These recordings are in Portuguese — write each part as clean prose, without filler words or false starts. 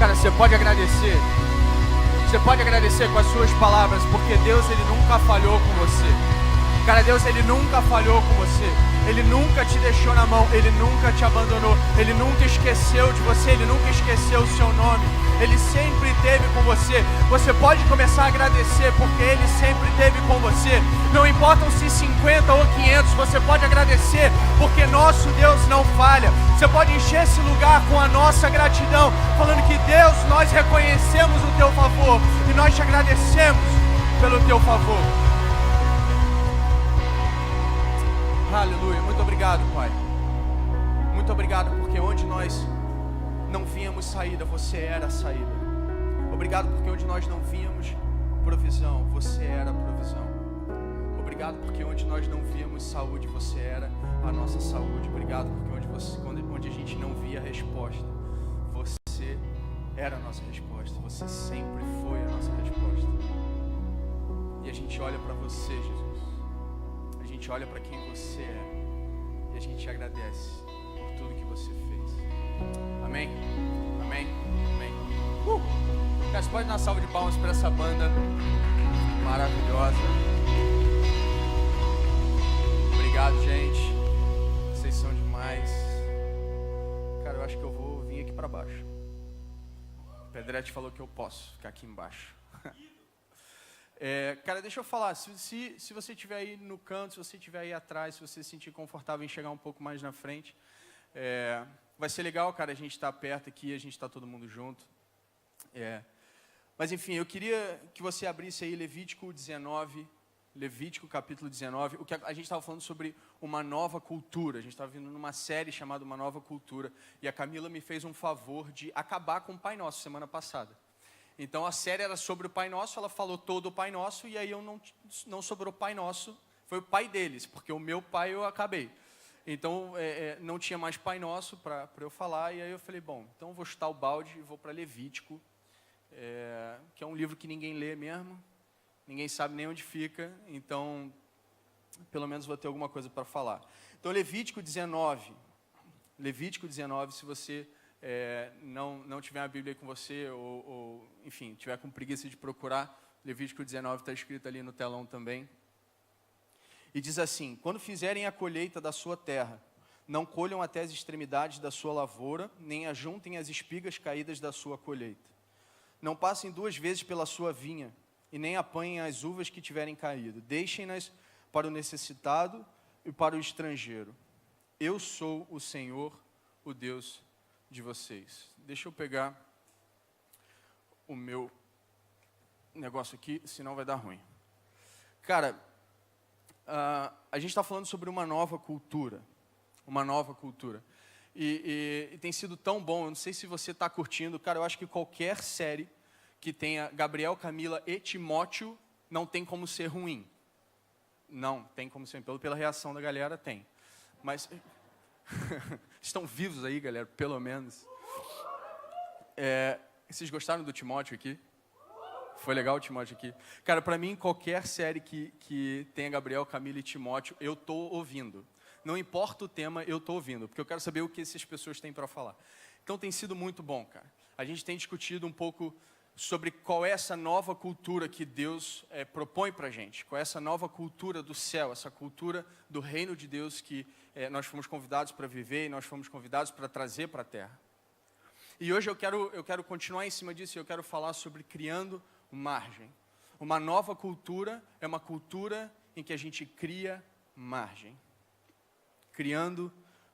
Cara, você pode agradecer. Você pode agradecer com as suas palavras, porque Deus, Ele nunca falhou com você. Cara, Deus, Ele nunca falhou com você. Ele nunca te deixou na mão. Ele nunca te abandonou. Ele nunca esqueceu de você. Ele nunca esqueceu o seu nome. Ele sempre esteve com você. Você pode começar a agradecer, porque Ele sempre esteve com você. Não importam se 50 ou 500, você pode agradecer, porque nosso Deus não falha. Você pode encher esse lugar com a nossa gratidão, falando que Deus, nós reconhecemos o Teu favor e nós te agradecemos pelo Teu favor. Aleluia. Muito obrigado, Pai. Muito obrigado, porque onde nós não víamos saída, você era a saída. Obrigado, porque onde nós não víamos provisão, você era a provisão. Obrigado, porque onde nós não víamos saúde, você era a nossa saúde. Obrigado, porque onde a gente não via resposta, você era a nossa resposta. Você sempre foi a nossa resposta. E a gente olha para você, Jesus. A gente olha para quem você é. E a gente te agradece por tudo que você fez. Amém? Amém? Amém. Cara, você pode dar uma salva de palmas para essa banda maravilhosa. Obrigado, gente. Vocês são demais. Cara, eu acho que eu vou vir aqui para baixo. O Pedretti falou que eu posso ficar aqui embaixo. Cara, deixa eu falar. Se você estiver aí no canto, se você estiver aí atrás, se você se sentir confortável em chegar um pouco mais na frente, vai ser legal, cara, a gente tá perto aqui, a gente tá todo mundo junto. Mas enfim, eu queria que você abrisse aí Levítico 19, Levítico capítulo 19. O que a gente estava falando sobre uma nova cultura. A gente estava vindo numa série chamada Uma Nova Cultura. E a Camila me fez um favor de acabar com o Pai Nosso semana passada. Então a série era sobre o Pai Nosso, ela falou todo o Pai Nosso, e aí eu não sobrou Pai Nosso, foi o pai deles, porque o meu pai eu acabei. Então não tinha mais Pai Nosso para eu falar, e aí eu falei, bom, então eu vou chutar o balde e vou para Levítico, que é um livro que ninguém lê mesmo, ninguém sabe nem onde fica, então pelo menos vou ter alguma coisa para falar. Então Levítico 19, se você não tiver a Bíblia aí com você, ou enfim, tiver com preguiça de procurar, Levítico 19 está escrito ali no telão também. E diz assim: quando fizerem a colheita da sua terra, não colham até as extremidades da sua lavoura, nem ajuntem as espigas caídas da sua colheita. Não passem 2 vezes pela sua vinha, e nem apanhem as uvas que tiverem caído. Deixem-nas para o necessitado e para o estrangeiro. Eu sou o Senhor, o Deus de vocês. Deixa eu pegar o meu negócio aqui, senão vai dar ruim. Cara, a gente está falando sobre uma nova cultura. Uma nova cultura. E tem sido tão bom, eu não sei se você está curtindo. Cara, eu acho que qualquer série que tenha Gabriel, Camila e Timóteo não tem como ser ruim. Não tem como ser, pela reação da galera tem. Mas estão vivos aí, galera, pelo menos. Vocês gostaram do Timóteo aqui? Foi legal o Timóteo aqui? Cara, para mim, qualquer série que tenha Gabriel, Camila e Timóteo, eu estou ouvindo. Não importa o tema, eu estou ouvindo, porque eu quero saber o que essas pessoas têm para falar. Então tem sido muito bom, cara. A gente tem discutido um pouco sobre qual é essa nova cultura que Deus propõe para a gente. Qual é essa nova cultura do céu, essa cultura do reino de Deus que nós fomos convidados para viver e nós fomos convidados para trazer para a terra. E hoje eu quero continuar em cima disso e eu quero falar sobre criando margem. Uma nova cultura é uma cultura em que a gente cria margem. Criando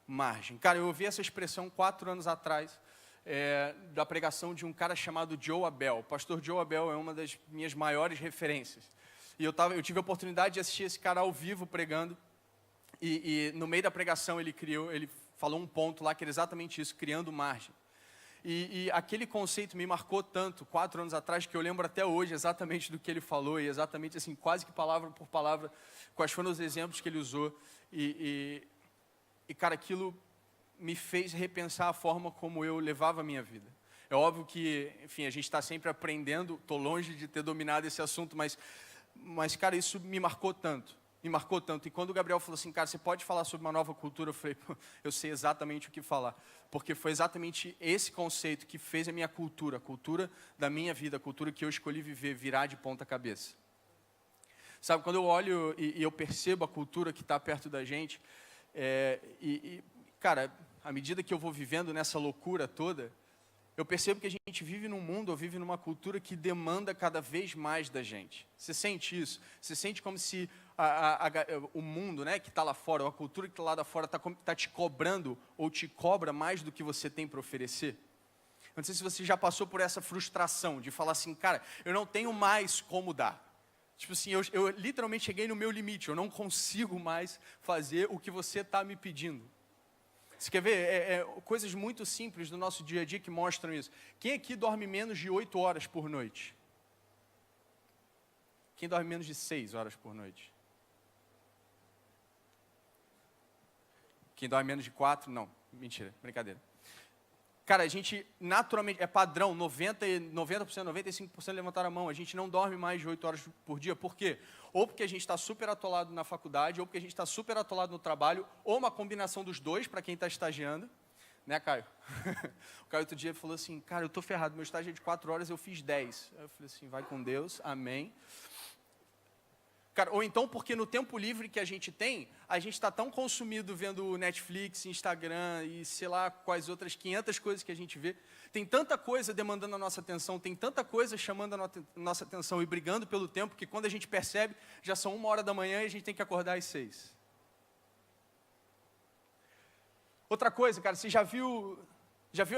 margem. Cara, eu ouvi essa expressão 4 anos atrás, da pregação de um cara chamado Joe Abel. O pastor Joe Abel é uma das minhas maiores referências. E eu tive a oportunidade de assistir esse cara ao vivo pregando. E no meio da pregação ele falou um ponto lá que era exatamente isso, criando margem. E aquele conceito me marcou tanto, 4 anos atrás, que eu lembro até hoje exatamente do que ele falou, e exatamente assim, quase que palavra por palavra, quais foram os exemplos que ele usou. E cara, aquilo me fez repensar a forma como eu levava a minha vida. É óbvio que, enfim, a gente está sempre aprendendo, estou longe de ter dominado esse assunto, mas, cara, isso me marcou tanto. me marcou tanto. E quando o Gabriel falou assim, cara, você pode falar sobre uma nova cultura? Eu falei, pô, eu sei exatamente o que falar. Porque foi exatamente esse conceito que fez a minha cultura, a cultura da minha vida, a cultura que eu escolhi viver, virar de ponta cabeça. Sabe, quando eu olho e eu percebo a cultura que está perto da gente, cara, à medida que eu vou vivendo nessa loucura toda, eu percebo que a gente vive num mundo, ou vive numa cultura que demanda cada vez mais da gente. Você sente isso? Você sente como se o mundo, né, que está lá fora, ou a cultura que está lá da fora, está te cobrando, ou te cobra mais do que você tem para oferecer? Eu não sei se você já passou por essa frustração de falar assim, cara, eu não tenho mais como dar. Tipo assim, eu literalmente cheguei no meu limite, eu não consigo mais fazer o que você está me pedindo. Você quer ver? Coisas muito simples do nosso dia a dia que mostram isso. Quem aqui dorme menos de 8 horas por noite? Quem dorme menos de 6 horas por noite? Quem dorme menos de 4? Não, mentira, brincadeira. Cara, a gente naturalmente, é padrão, 90%, 95% levantaram a mão. A gente não dorme mais de 8 horas por dia. Por quê? Ou porque a gente está super atolado na faculdade, ou porque a gente está super atolado no trabalho, ou uma combinação dos dois, para quem está estagiando. Né, Caio? O Caio outro dia falou assim, cara, eu estou ferrado, meu estágio é de 4 horas, eu fiz 10. Eu falei assim, vai com Deus, amém. Cara, ou então porque no tempo livre que a gente tem, a gente está tão consumido vendo Netflix, Instagram e sei lá quais outras 500 coisas que a gente vê. Tem tanta coisa demandando a nossa atenção, tem tanta coisa chamando a nossa atenção e brigando pelo tempo, que quando a gente percebe, já são 1h da manhã e a gente tem que acordar às 6. Outra coisa, cara, você já viu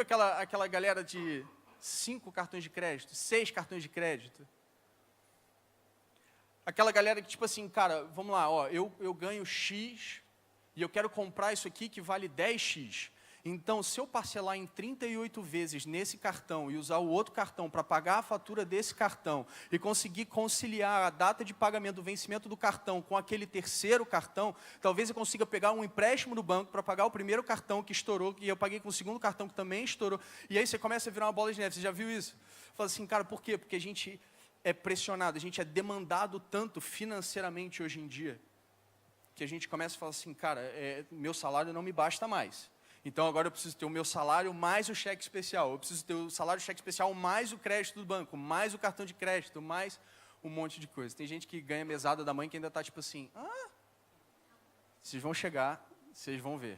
aquela galera de 5 cartões de crédito, 6 cartões de crédito? Aquela galera que, tipo assim, cara, vamos lá, ó, eu ganho X e eu quero comprar isso aqui que vale 10X. Então, se eu parcelar em 38 vezes nesse cartão e usar o outro cartão para pagar a fatura desse cartão e conseguir conciliar a data de pagamento do vencimento do cartão com aquele terceiro cartão, talvez eu consiga pegar um empréstimo do banco para pagar o primeiro cartão que estourou e eu paguei com o segundo cartão que também estourou. E aí você começa a virar uma bola de neve. Você já viu isso? Fala assim, cara, por quê? Porque a gente é pressionado, a gente é demandado tanto financeiramente hoje em dia, que a gente começa a falar assim, cara, meu salário não me basta mais. Então agora eu preciso ter o meu salário mais o cheque especial, eu preciso ter o salário, o cheque especial mais o crédito do banco, mais o cartão de crédito, mais um monte de coisa. Tem gente que ganha mesada da mãe que ainda está tipo assim, vocês vão chegar, vocês vão ver.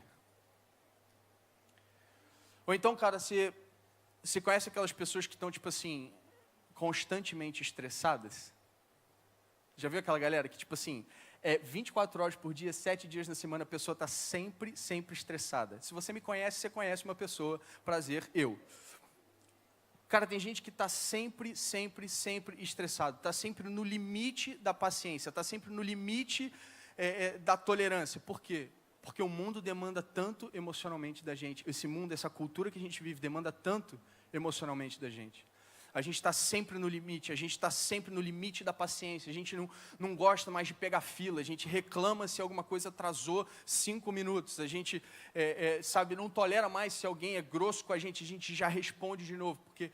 Ou então, cara, você conhece aquelas pessoas que estão tipo assim, constantemente estressadas? Já viu aquela galera que, tipo assim, 24 horas por dia, 7 dias na semana, a pessoa está sempre estressada. Se você me conhece, você conhece uma pessoa, prazer, eu. Cara, tem gente que está sempre estressado, está sempre no limite da paciência, está sempre no limite da tolerância. Por quê? Porque o mundo demanda tanto emocionalmente da gente. Esse mundo, essa cultura que a gente vive, demanda tanto emocionalmente da gente. A gente está sempre no limite, a gente está sempre no limite da paciência, a gente não gosta mais de pegar fila, a gente reclama se alguma coisa atrasou 5 minutos, a gente, não tolera mais se alguém é grosso com a gente já responde de novo, porque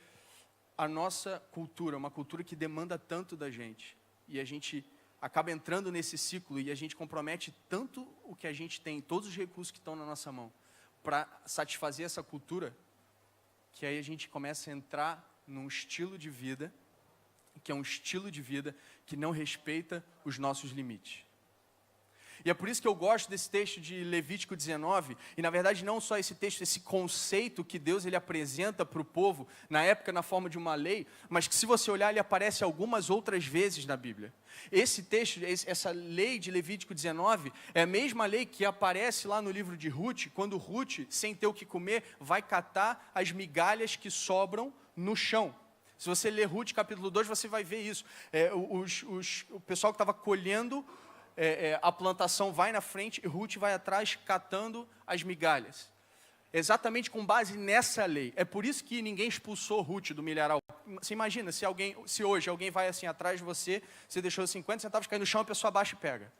a nossa cultura é uma cultura que demanda tanto da gente, e a gente acaba entrando nesse ciclo, e a gente compromete tanto o que a gente tem, todos os recursos que estão na nossa mão, para satisfazer essa cultura, que aí a gente começa a entrar num estilo de vida, que é um estilo de vida que não respeita os nossos limites. E é por isso que eu gosto desse texto de Levítico 19, e na verdade não só esse texto, esse conceito que Deus ele apresenta para o povo, na época na forma de uma lei, mas que se você olhar ele aparece algumas outras vezes na Bíblia. Esse texto, essa lei de Levítico 19, é a mesma lei que aparece lá no livro de Ruth, quando Ruth, sem ter o que comer, vai catar as migalhas que sobram no chão. Se você ler Ruth capítulo 2, você vai ver isso. O pessoal que estava colhendo a plantação vai na frente e Ruth vai atrás catando as migalhas. Exatamente com base nessa lei. É por isso que ninguém expulsou Ruth do milharal. Você imagina, se hoje alguém vai assim atrás de você, você deixou 50 centavos cair no chão, a pessoa baixa e pega.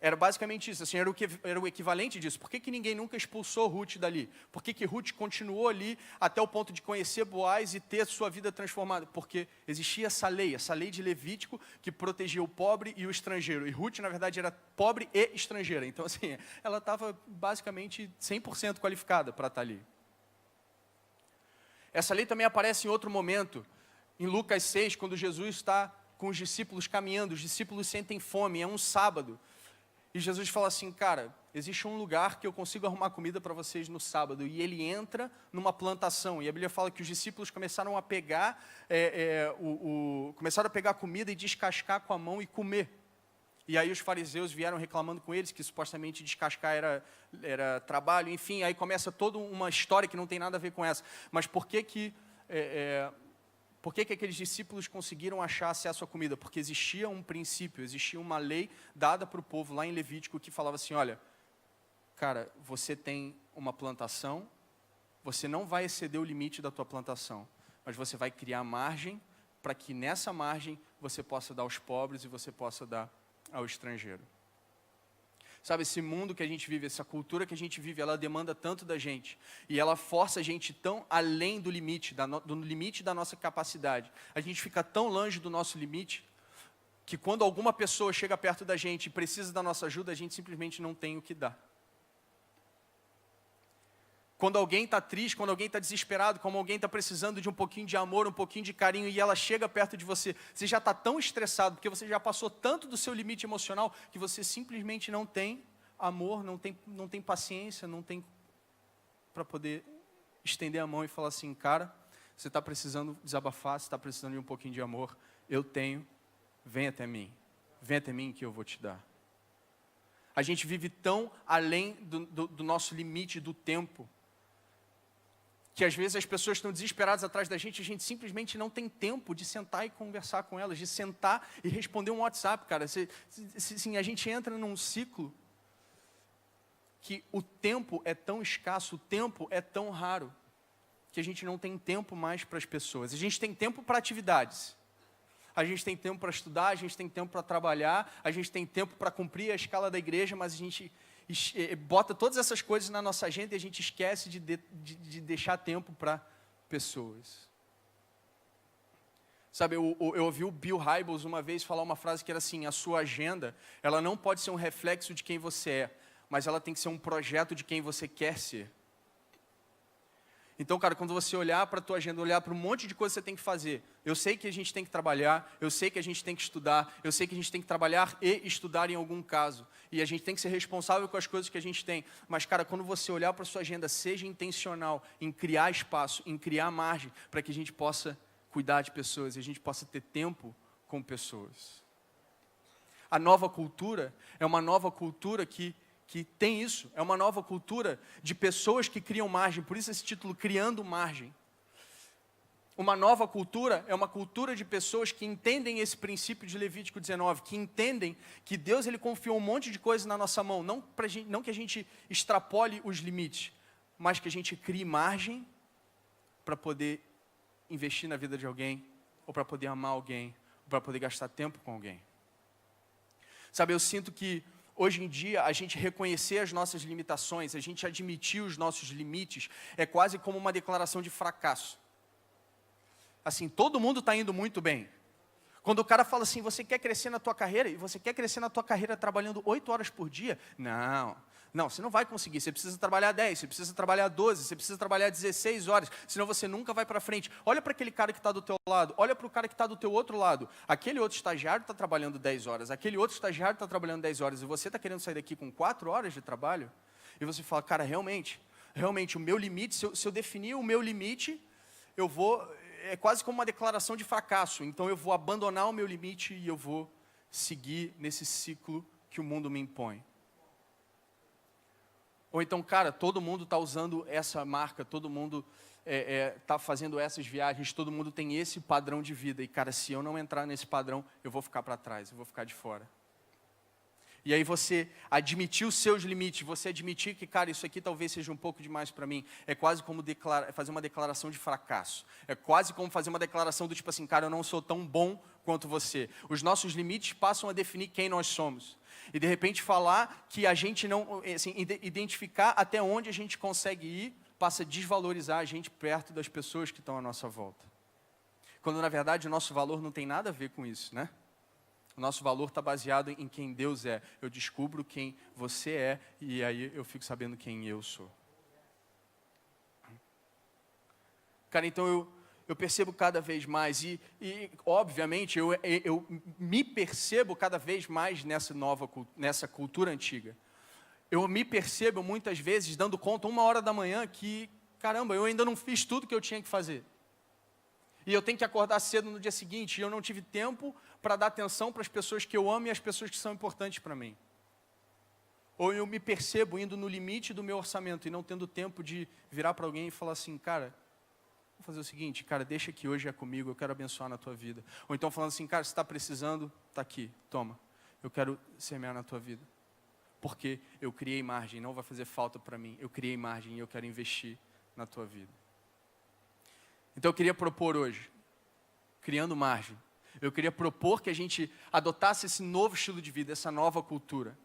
Era basicamente isso, assim, era o equivalente disso. Por que ninguém nunca expulsou Ruth dali? Por que Ruth continuou ali até o ponto de conhecer Boaz e ter sua vida transformada? Porque existia essa lei de Levítico, que protegia o pobre e o estrangeiro. E Ruth, na verdade, era pobre e estrangeira. Então, assim, ela estava basicamente 100% qualificada para estar ali. Essa lei também aparece em outro momento, em Lucas 6, quando Jesus está com os discípulos caminhando, os discípulos sentem fome, é um sábado. E Jesus fala assim, cara, existe um lugar que eu consigo arrumar comida para vocês no sábado. E ele entra numa plantação. E a Bíblia fala que os discípulos começaram a pegar, começaram a pegar comida e descascar com a mão e comer. E aí os fariseus vieram reclamando com eles que supostamente descascar era trabalho. Enfim, aí começa toda uma história que não tem nada a ver com essa. Mas por que aqueles discípulos conseguiram achar acesso à comida? Porque existia um princípio, existia uma lei dada para o povo lá em Levítico que falava assim, olha, cara, você tem uma plantação, você não vai exceder o limite da tua plantação, mas você vai criar margem para que nessa margem você possa dar aos pobres e você possa dar ao estrangeiro. Sabe, esse mundo que a gente vive, essa cultura que a gente vive, ela demanda tanto da gente. E ela força a gente tão além do limite, do limite da nossa capacidade. A gente fica tão longe do nosso limite, que quando alguma pessoa chega perto da gente e precisa da nossa ajuda, a gente simplesmente não tem o que dar. Quando alguém está triste, quando alguém está desesperado, quando alguém está precisando de um pouquinho de amor, um pouquinho de carinho, e ela chega perto de você, você já está tão estressado, porque você já passou tanto do seu limite emocional, que você simplesmente não tem amor, não tem paciência, não tem para poder estender a mão e falar assim, cara, você está precisando desabafar, você está precisando de um pouquinho de amor, eu tenho, vem até mim que eu vou te dar. A gente vive tão além do nosso limite do tempo, que às vezes as pessoas estão desesperadas atrás da gente, a gente simplesmente não tem tempo de sentar e conversar com elas, de sentar e responder um WhatsApp, cara. A gente entra num ciclo que o tempo é tão escasso, o tempo é tão raro, que a gente não tem tempo mais para as pessoas. A gente tem tempo para atividades, a gente tem tempo para estudar, a gente tem tempo para trabalhar, a gente tem tempo para cumprir a escala da igreja, mas a gente bota todas essas coisas na nossa agenda e a gente esquece de deixar tempo para pessoas. Sabe, eu ouvi o Bill Hybels uma vez falar uma frase que era assim, a sua agenda, ela não pode ser um reflexo de quem você é, mas ela tem que ser um projeto de quem você quer ser. Então, cara, quando você olhar para a tua agenda, olhar para um monte de coisa que você tem que fazer, eu sei que a gente tem que trabalhar, eu sei que a gente tem que estudar, eu sei que a gente tem que trabalhar e estudar em algum caso, e a gente tem que ser responsável com as coisas que a gente tem, mas, cara, quando você olhar para a sua agenda, seja intencional em criar espaço, em criar margem, para que a gente possa cuidar de pessoas, e a gente possa ter tempo com pessoas. A nova cultura é uma nova cultura que tem isso, é uma nova cultura de pessoas que criam margem, por isso esse título, Criando Margem. Uma nova cultura é uma cultura de pessoas que entendem esse princípio de Levítico 19, que entendem que Deus ele confiou um monte de coisa na nossa mão, não que a gente extrapole os limites, mas que a gente crie margem para poder investir na vida de alguém, ou para poder amar alguém, ou para poder gastar tempo com alguém. Sabe, eu sinto que hoje em dia, a gente reconhecer as nossas limitações, a gente admitir os nossos limites, é quase como uma declaração de fracasso. Assim, todo mundo está indo muito bem. Quando o cara fala assim, você quer crescer na tua carreira, e você quer crescer na tua carreira trabalhando 8 horas por dia? Não, você não vai conseguir, você precisa trabalhar 10, você precisa trabalhar 12, você precisa trabalhar 16 horas, senão você nunca vai para frente. Olha para aquele cara que está do teu lado, olha para o cara que está do teu outro lado. Aquele outro estagiário está trabalhando 10 horas, aquele outro estagiário está trabalhando 10 horas, e você está querendo sair daqui com 4 horas de trabalho? E você fala, cara, realmente o meu limite, se eu definir o meu limite, é quase como uma declaração de fracasso. Então eu vou abandonar o meu limite e eu vou seguir nesse ciclo que o mundo me impõe. Ou então, cara, todo mundo está usando essa marca, todo mundo está fazendo essas viagens, todo mundo tem esse padrão de vida. E, cara, se eu não entrar nesse padrão, eu vou ficar para trás, eu vou ficar de fora. E aí você admitir os seus limites, você admitir que, cara, isso aqui talvez seja um pouco demais para mim, é quase como fazer uma declaração de fracasso. É quase como fazer uma declaração do tipo assim, cara, eu não sou tão bom quanto você. Os nossos limites passam a definir quem nós somos. E de repente falar que a gente não, assim, identificar até onde a gente consegue ir, passa a desvalorizar a gente perto das pessoas que estão à nossa volta. Quando na verdade o nosso valor não tem nada a ver com isso, né? O nosso valor está baseado em quem Deus é. Eu descubro quem você é e aí eu fico sabendo quem eu sou. Cara, então eu percebo cada vez mais e obviamente, eu me percebo cada vez mais nessa cultura antiga. Eu me percebo muitas vezes dando conta 1h da manhã que, caramba, eu ainda não fiz tudo que eu tinha que fazer. E eu tenho que acordar cedo no dia seguinte e eu não tive tempo para dar atenção para as pessoas que eu amo e as pessoas que são importantes para mim. Ou eu me percebo indo no limite do meu orçamento e não tendo tempo de virar para alguém e falar assim, cara, vou fazer o seguinte, cara, deixa que hoje é comigo, eu quero abençoar na tua vida. Ou então falando assim, cara, se está precisando, está aqui, toma, eu quero semear na tua vida. Porque eu criei margem, não vai fazer falta para mim, eu criei margem e eu quero investir na tua vida. Então eu queria propor hoje, criando margem, eu queria propor que a gente adotasse esse novo estilo de vida, essa nova cultura.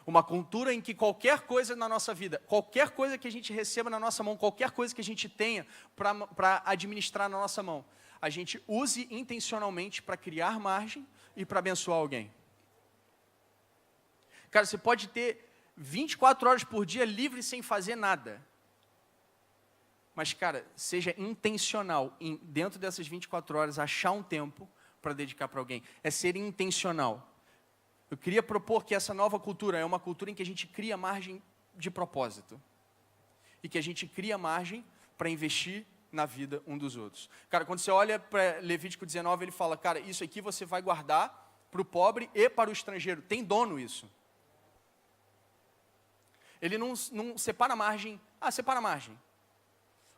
Uma cultura em que qualquer coisa na nossa vida, qualquer coisa que a gente receba na nossa mão, qualquer coisa que a gente tenha para administrar na nossa mão, a gente use intencionalmente para criar margem e para abençoar alguém. Cara, você pode ter 24 horas por dia livre sem fazer nada. Mas, cara, seja intencional em, dentro dessas 24 horas, achar um tempo para dedicar para alguém. É ser intencional. Eu queria propor que essa nova cultura é uma cultura em que a gente cria margem de propósito. E que a gente cria margem para investir na vida um dos outros. Cara, quando você olha para Levítico 19, ele fala, cara, isso aqui você vai guardar para o pobre e para o estrangeiro. Tem dono isso. Ele não separa margem. Ah, separa margem.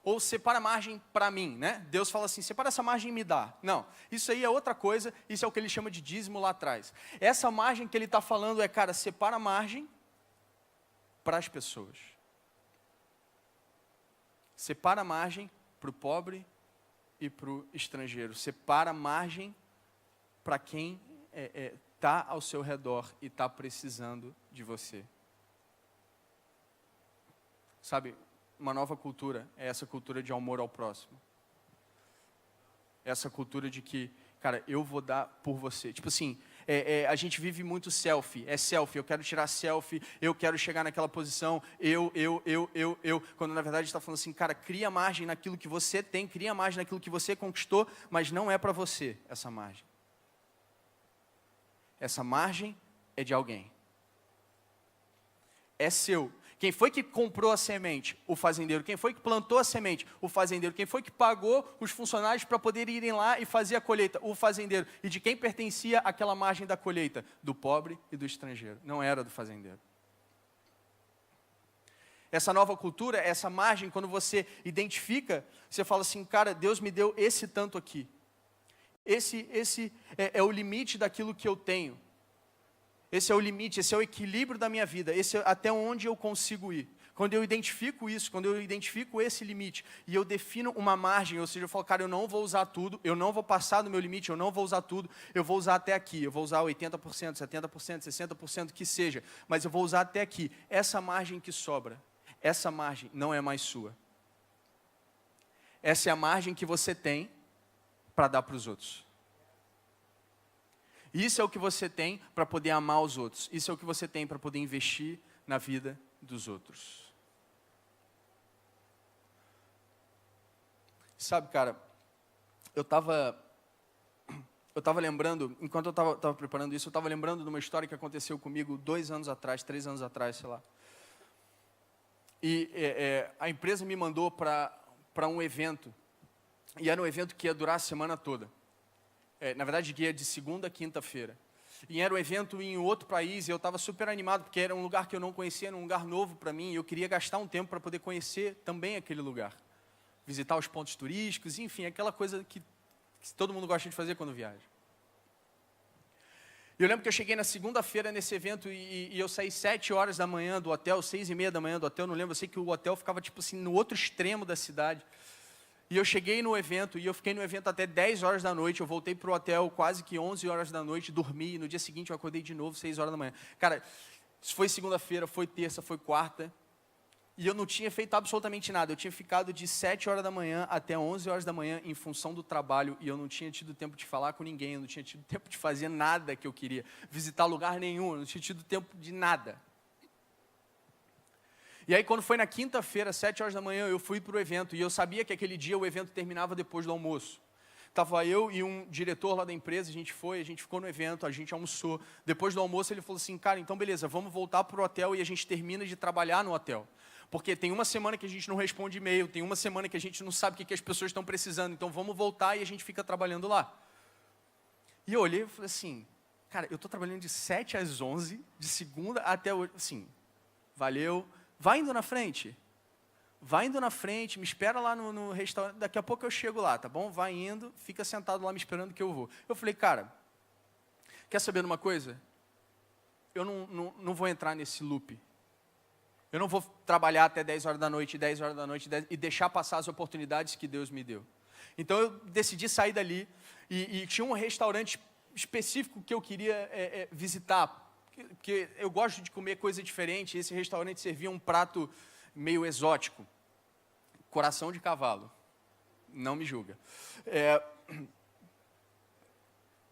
Ou separa margem para mim, né? Deus fala assim, separa essa margem e me dá. Não, isso aí é outra coisa, isso é o que ele chama de dízimo lá atrás. Essa margem que ele está falando é, cara, separa margem para as pessoas. Separa margem para o pobre e para o estrangeiro. Separa margem para quem está ao seu redor e está precisando de você. Sabe, uma nova cultura é essa cultura de amor ao próximo. Essa cultura de que, cara, eu vou dar por você. Tipo assim, a gente vive muito selfie. É selfie, eu quero tirar selfie, eu quero chegar naquela posição, eu. Quando na verdade está falando assim, cara, cria margem naquilo que você tem, cria margem naquilo que você conquistou, mas não é para você essa margem. Essa margem é de alguém. É seu. Quem foi que comprou a semente? O fazendeiro. Quem foi que plantou a semente? O fazendeiro. Quem foi que pagou os funcionários para poder irem lá e fazer a colheita? O fazendeiro. E de quem pertencia aquela margem da colheita? Do pobre e do estrangeiro. Não era do fazendeiro. Essa nova cultura, essa margem, quando você identifica, você fala assim, cara, Deus me deu esse tanto aqui. Esse é o limite daquilo que eu tenho. Esse é o limite, esse é o equilíbrio da minha vida, esse é até onde eu consigo ir. Quando eu identifico isso, quando eu identifico esse limite, e eu defino uma margem, ou seja, eu falo, cara, eu não vou usar tudo, eu não vou passar do meu limite, eu não vou usar tudo, eu vou usar até aqui, eu vou usar 80%, 70%, 60%, que seja, mas eu vou usar até aqui. Essa margem que sobra, essa margem não é mais sua. Essa é a margem que você tem para dar para os outros. Isso é o que você tem para poder amar os outros. Isso é o que você tem para poder investir na vida dos outros. Sabe, cara, eu estava lembrando, enquanto eu estava preparando isso, eu estava lembrando de uma história que aconteceu comigo 2 anos atrás, 3 anos atrás, sei lá. E a empresa me mandou para um evento. E era um evento que ia durar a semana toda. Na verdade, ia de segunda a quinta-feira. E era um evento em outro país, e eu estava super animado, porque era um lugar que eu não conhecia, era um lugar novo para mim, e eu queria gastar um tempo para poder conhecer também aquele lugar. Visitar os pontos turísticos, enfim, aquela coisa que todo mundo gosta de fazer quando viaja. E eu lembro que eu cheguei na segunda-feira nesse evento, e eu saí 7 horas da manhã do hotel, 6:30 da manhã do hotel, não lembro, eu sei que o hotel ficava tipo assim, no outro extremo da cidade. E eu cheguei no evento, e eu fiquei no evento até 10 horas da noite, eu voltei para o hotel quase que 11 horas da noite, dormi, e no dia seguinte eu acordei de novo, 6 horas da manhã. Cara, isso foi segunda-feira, foi terça, foi quarta, e eu não tinha feito absolutamente nada. Eu tinha ficado de 7 horas da manhã até 11 horas da manhã em função do trabalho, e eu não tinha tido tempo de falar com ninguém, eu não tinha tido tempo de fazer nada que eu queria, visitar lugar nenhum, eu não tinha tido tempo de nada. E aí, quando foi na quinta-feira, 7 horas da manhã, eu fui para o evento, e eu sabia que aquele dia o evento terminava depois do almoço. Estava eu e um diretor lá da empresa, a gente ficou no evento, a gente almoçou. Depois do almoço, ele falou assim, cara, então beleza, vamos voltar para o hotel e a gente termina de trabalhar no hotel. Porque tem uma semana que a gente não responde e-mail, tem uma semana que a gente não sabe o que as pessoas estão precisando, então vamos voltar e a gente fica trabalhando lá. E eu olhei e falei assim, cara, eu estou trabalhando de 7 às 11, de segunda até hoje, assim, valeu, vai indo na frente, me espera lá no restaurante, daqui a pouco eu chego lá, tá bom? Vai indo, fica sentado lá me esperando que eu vou. Eu falei, cara, quer saber de uma coisa? Eu não vou entrar nesse loop. Eu não vou trabalhar até 10 horas da noite, 10 horas da noite, e deixar passar as oportunidades que Deus me deu. Então eu decidi sair dali, e tinha um restaurante específico que eu queria visitar, porque eu gosto de comer coisa diferente, e esse restaurante servia um prato meio exótico, coração de cavalo, não me julga.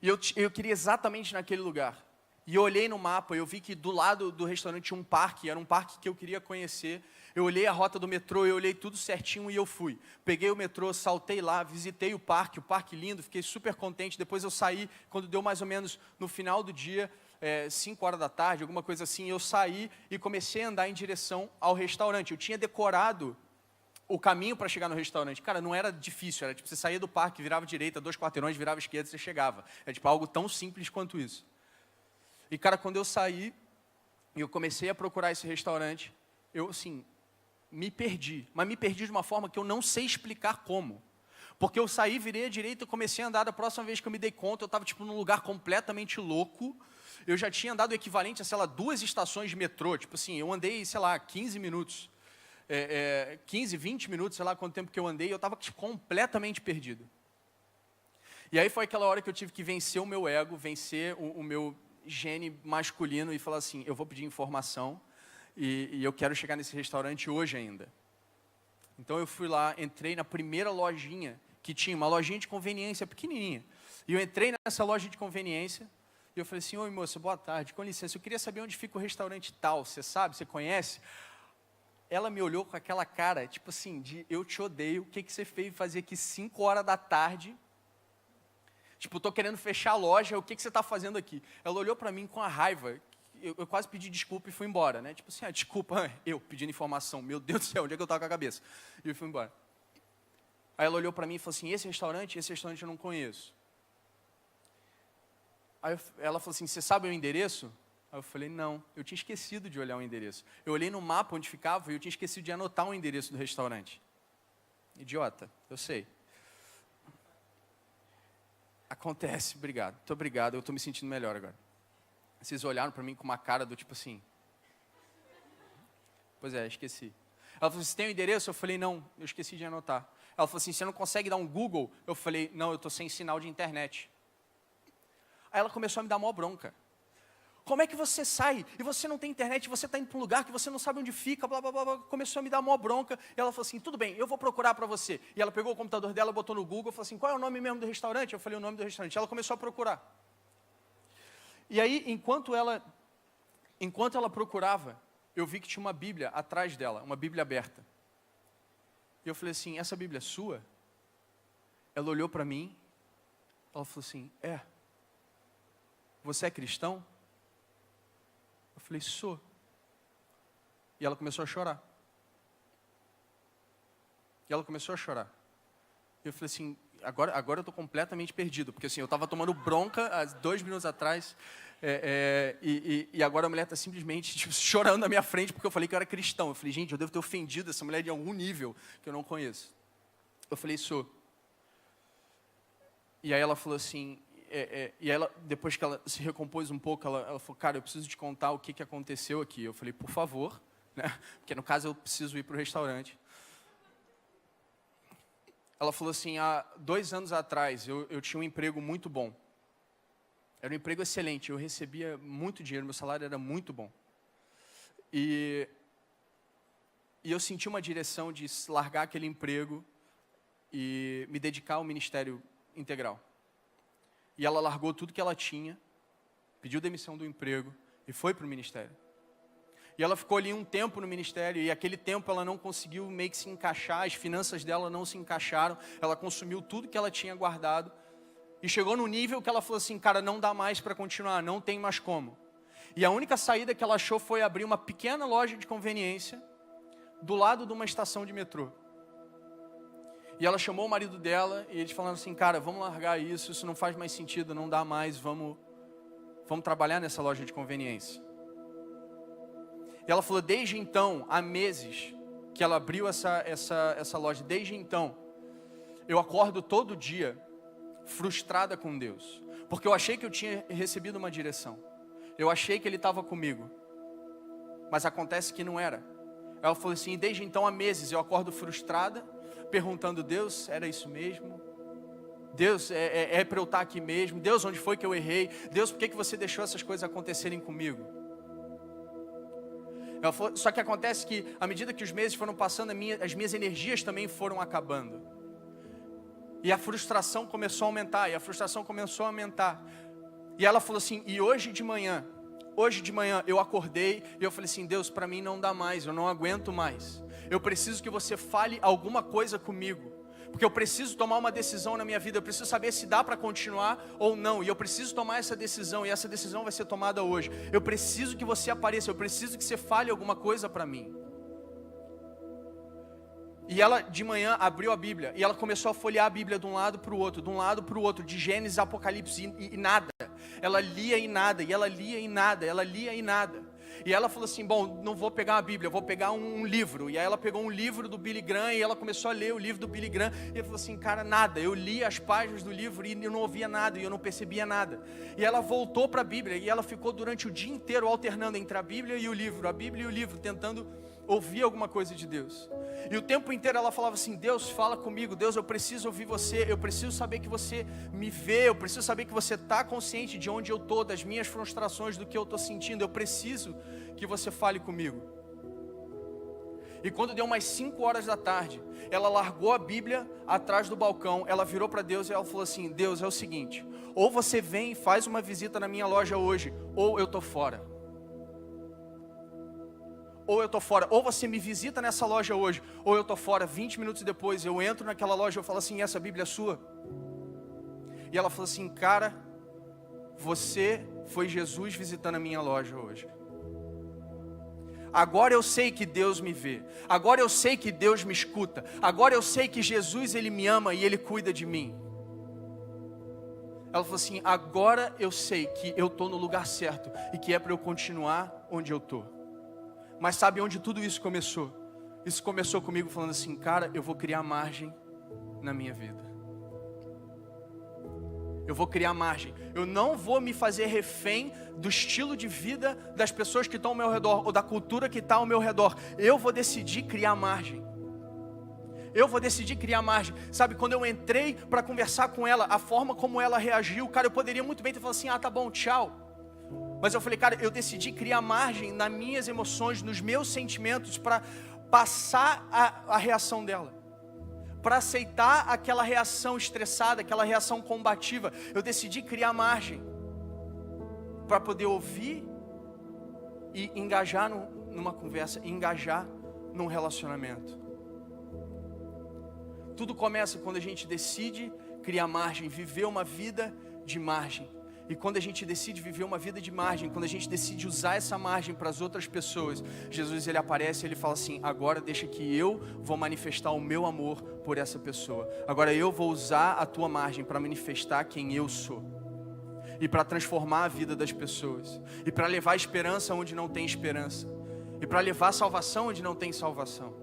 E eu queria exatamente naquele lugar. E eu olhei no mapa, eu vi que do lado do restaurante tinha um parque, era um parque que eu queria conhecer. Eu olhei a rota do metrô, eu olhei tudo certinho e eu fui. Peguei o metrô, saltei lá, visitei o parque lindo, fiquei super contente. Depois eu saí, quando deu mais ou menos no final do dia, 5 horas da tarde, alguma coisa assim, eu saí e comecei a andar em direção ao restaurante. Eu tinha decorado o caminho para chegar no restaurante. Cara, não era difícil, era tipo, você saía do parque, virava direita, 2 quarteirões, virava esquerda, você chegava. É tipo algo tão simples quanto isso. E, cara, quando eu saí, e eu comecei a procurar esse restaurante, eu, assim, me perdi. Mas me perdi de uma forma que eu não sei explicar como. Porque eu saí, virei à direita e comecei a andar. Da próxima vez que eu me dei conta, eu estava, tipo, num lugar completamente louco. Eu já tinha andado o equivalente a, sei lá, 2 estações de metrô. Tipo assim, eu andei, sei lá, 15 minutos. 15, 20 minutos, sei lá quanto tempo que eu andei, eu estava tipo, completamente perdido. E aí foi aquela hora que eu tive que vencer o meu ego, vencer o meu gene masculino e falar assim, eu vou pedir informação e eu quero chegar nesse restaurante hoje ainda. Então eu fui lá, entrei na primeira lojinha que tinha, uma lojinha de conveniência pequenininha. E eu entrei nessa loja de conveniência e eu falei assim, oi moça, boa tarde, com licença, eu queria saber onde fica o restaurante tal, você sabe, você conhece? Ela me olhou com aquela cara, tipo assim, de eu te odeio, o que você veio fazer aqui 5 horas da tarde? Tipo, estou querendo fechar a loja, o que você está fazendo aqui? Ela olhou para mim com a raiva, eu quase pedi desculpa e fui embora, né? Tipo assim, desculpa, eu pedindo informação, meu Deus do céu, onde é que eu estava com a cabeça? E eu fui embora. Aí ela olhou para mim e falou assim, esse restaurante eu não conheço. Aí ela falou assim, você sabe o endereço? Aí eu falei, não, eu tinha esquecido de olhar o endereço. Eu olhei no mapa onde ficava e eu tinha esquecido de anotar o endereço do restaurante. Idiota, eu sei. Acontece, obrigado. Muito obrigado, eu estou me sentindo melhor agora. Vocês olharam para mim com uma cara do tipo assim... Pois é, esqueci. Ela falou, você tem o endereço? Eu falei, não, eu esqueci de anotar. Ela falou assim, você não consegue dar um Google? Eu falei, não, eu estou sem sinal de internet. Aí ela começou a me dar mó bronca. Como é que você sai e você não tem internet, você está indo para um lugar que você não sabe onde fica, blá, blá, blá, blá. Começou a me dar mó bronca. E ela falou assim, tudo bem, eu vou procurar para você. E ela pegou o computador dela, botou no Google, falou assim, qual é o nome mesmo do restaurante? Eu falei o nome do restaurante. Ela começou a procurar. E aí, enquanto ela procurava, eu vi que tinha uma Bíblia atrás dela, uma Bíblia aberta. E eu falei assim, essa Bíblia é sua? Ela olhou para mim, ela falou assim, você é cristão? Eu falei, sou. E ela começou a chorar. E eu falei assim, agora eu estou completamente perdido, porque assim, eu estava tomando bronca há 2 minutos atrás, e agora a mulher está simplesmente tipo, chorando na minha frente, porque eu falei que eu era cristão. Eu falei, gente, eu devo ter ofendido essa mulher de algum nível que eu não conheço. Eu falei, sou. E aí ela falou assim, e ela, depois que ela se recompôs um pouco, ela falou, cara, eu preciso te contar o que aconteceu aqui. Eu falei, por favor, né? Porque no caso eu preciso ir para o restaurante. ela falou assim, há 2 anos atrás eu tinha um emprego muito bom. Era um emprego excelente, eu recebia muito dinheiro, meu salário era muito bom. E eu senti uma direção de largar aquele emprego e me dedicar ao ministério integral. E ela largou tudo que ela tinha, pediu demissão do emprego e foi para o ministério. E ela ficou ali um tempo no ministério, e aquele tempo ela não conseguiu meio que se encaixar, as finanças dela não se encaixaram, ela consumiu tudo que ela tinha guardado, e chegou no nível que ela falou assim, cara, não dá mais para continuar, não tem mais como. E a única saída que ela achou foi abrir uma pequena loja de conveniência, do lado de uma estação de metrô. E ela chamou o marido dela, e eles falaram assim, cara, vamos largar isso não faz mais sentido, não dá mais, vamos trabalhar nessa loja de conveniência. E ela falou, desde então, há meses que ela abriu essa loja, desde então, eu acordo todo dia frustrada com Deus, porque eu achei que eu tinha recebido uma direção, eu achei que Ele estava comigo, mas acontece que não era. Ela falou assim, desde então há meses eu acordo frustrada, perguntando, Deus, era isso mesmo? Deus, é para eu estar aqui mesmo? Deus, onde foi que eu errei? Deus, por que você deixou essas coisas acontecerem comigo? Ela falou, só que acontece que, à medida que os meses foram passando, as minhas energias também foram acabando. E a frustração começou a aumentar, E ela falou assim, e hoje de manhã eu acordei e eu falei assim, Deus, para mim não dá mais, eu não aguento mais. Eu preciso que você fale alguma coisa comigo. Porque eu preciso tomar uma decisão na minha vida, eu preciso saber se dá para continuar ou não. E eu preciso tomar essa decisão, e essa decisão vai ser tomada hoje. Eu preciso que você apareça, eu preciso que você fale alguma coisa para mim. E ela de manhã abriu a Bíblia, e ela começou a folhear a Bíblia de um lado para o outro, de Gênesis a Apocalipse, e nada. Ela lia e nada, e ela lia e nada, ela lia e nada. E ela falou assim, bom, não vou pegar a Bíblia, vou pegar um livro. E aí ela pegou um livro do Billy Graham, e ela começou a ler o livro do Billy Graham. E ela falou assim, cara, nada. Eu li as páginas do livro e eu não ouvia nada, e eu não percebia nada. E ela voltou para a Bíblia, e ela ficou durante o dia inteiro alternando entre a Bíblia e o livro, tentando ouvir alguma coisa de Deus. E o tempo inteiro ela falava assim, Deus, fala comigo, Deus, eu preciso ouvir você, eu preciso saber que você me vê, eu preciso saber que você está consciente de onde eu estou, das minhas frustrações, do que eu estou sentindo, eu preciso que você fale comigo. E quando deu umas 5 horas da tarde, ela largou a Bíblia atrás do balcão, ela virou para Deus e ela falou assim, Deus, é o seguinte, ou você vem e faz uma visita na minha loja hoje, ou eu estou fora. Ou você me visita nessa loja hoje, ou eu estou fora. 20 minutos depois, eu entro naquela loja e eu falo assim, essa Bíblia é sua? E ela falou assim, cara, você foi Jesus visitando a minha loja hoje. Agora eu sei que Deus me vê, agora eu sei que Deus me escuta, agora eu sei que Jesus, Ele me ama e Ele cuida de mim. Ela falou assim, agora eu sei que eu estou no lugar certo e que é para eu continuar onde eu estou. Mas sabe onde tudo isso começou? Isso começou comigo falando assim, cara, eu vou criar margem na minha vida. Eu vou criar margem. Eu não vou me fazer refém do estilo de vida das pessoas que estão ao meu redor, ou da cultura que está ao meu redor. Eu vou decidir criar margem. Sabe, quando eu entrei para conversar com ela, a forma como ela reagiu, cara, eu poderia muito bem ter falado assim, tá bom, tchau. Mas eu falei, cara, eu decidi criar margem nas minhas emoções, nos meus sentimentos, para passar a reação dela. Para aceitar aquela reação estressada, aquela reação combativa. Eu decidi criar margem. Para poder ouvir e engajar numa conversa, engajar num relacionamento. Tudo começa quando a gente decide criar margem, viver uma vida de margem. E quando a gente decide viver uma vida de margem, quando a gente decide usar essa margem para as outras pessoas, Jesus, Ele aparece e Ele fala assim, agora deixa que eu vou manifestar o meu amor por essa pessoa. Agora eu vou usar a tua margem para manifestar quem eu sou. E para transformar a vida das pessoas. E para levar esperança onde não tem esperança. E para levar salvação onde não tem salvação.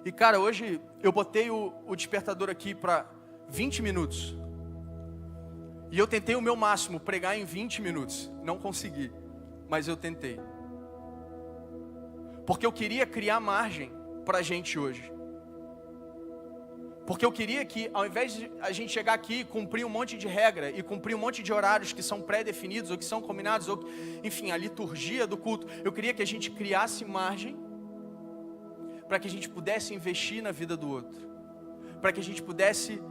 E cara, hoje eu botei o despertador aqui para 20 minutos. E eu tentei o meu máximo, pregar em 20 minutos. Não consegui, mas eu tentei. Porque eu queria criar margem pra gente hoje. Porque eu queria que, ao invés de a gente chegar aqui e cumprir um monte de regra e cumprir um monte de horários que são pré-definidos ou que são combinados, ou enfim, a liturgia do culto, eu queria que a gente criasse margem para que a gente pudesse investir na vida do outro, para que a gente pudesse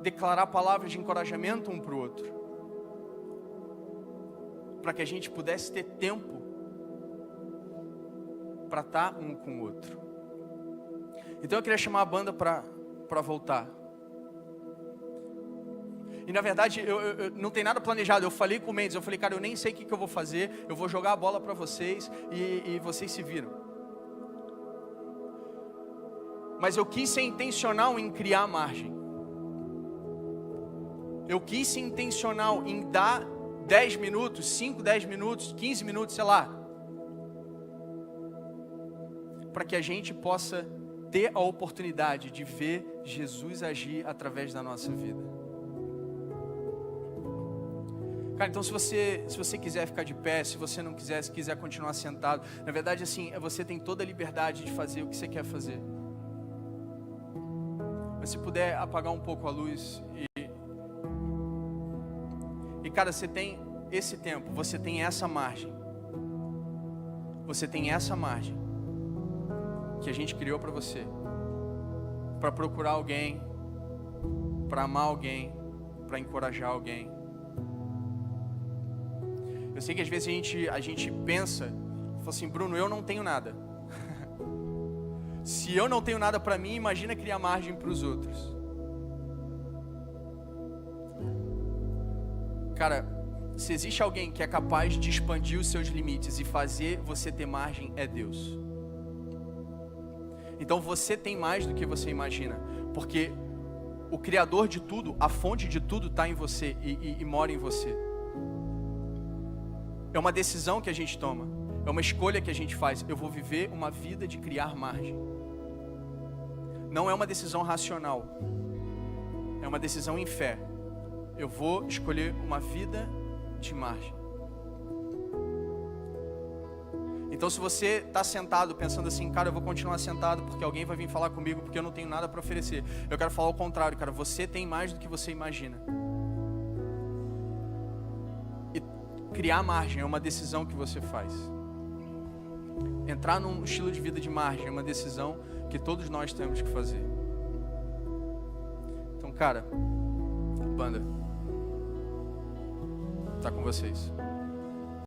declarar palavras de encorajamento um para o outro, para que a gente pudesse ter tempo para estar um com o outro. Então eu queria chamar a banda para voltar. E na verdade, eu não tem nada planejado. Eu falei com o Mendes, eu falei, cara, eu nem sei o que eu vou fazer. Eu vou jogar a bola para vocês e vocês se viram. Mas eu quis ser intencional em criar margem. Eu quis ser intencional em dar 10 minutos, 5, 10 minutos, 15 minutos, sei lá. Para que a gente possa ter a oportunidade de ver Jesus agir através da nossa vida. Cara, então se você quiser ficar de pé, se você não quiser, se quiser continuar sentado, na verdade assim, você tem toda a liberdade de fazer o que você quer fazer. Mas se puder apagar um pouco a luz e cara, você tem esse tempo, você tem essa margem. Você tem essa margem que a gente criou para você, para procurar alguém, para amar alguém, para encorajar alguém. Eu sei que às vezes a gente pensa, fala assim, Bruno, eu não tenho nada. Se eu não tenho nada para mim, imagina criar margem para os outros. Cara, se existe alguém que é capaz de expandir os seus limites e fazer você ter margem, é Deus. Então você tem mais do que você imagina, porque o Criador de tudo, a fonte de tudo está em você e mora em você. É uma decisão que a gente toma, é uma escolha que a gente faz. Eu vou viver uma vida de criar margem. Não é uma decisão racional, é uma decisão em fé. Eu vou escolher uma vida de margem. Então se você está sentado pensando assim, cara, eu vou continuar sentado porque alguém vai vir falar comigo porque eu não tenho nada para oferecer. Eu quero falar o contrário, cara, você tem mais do que você imagina. E criar margem é uma decisão que você faz. Entrar num estilo de vida de margem é uma decisão que todos nós temos que fazer. Então, cara, banda, tá com vocês.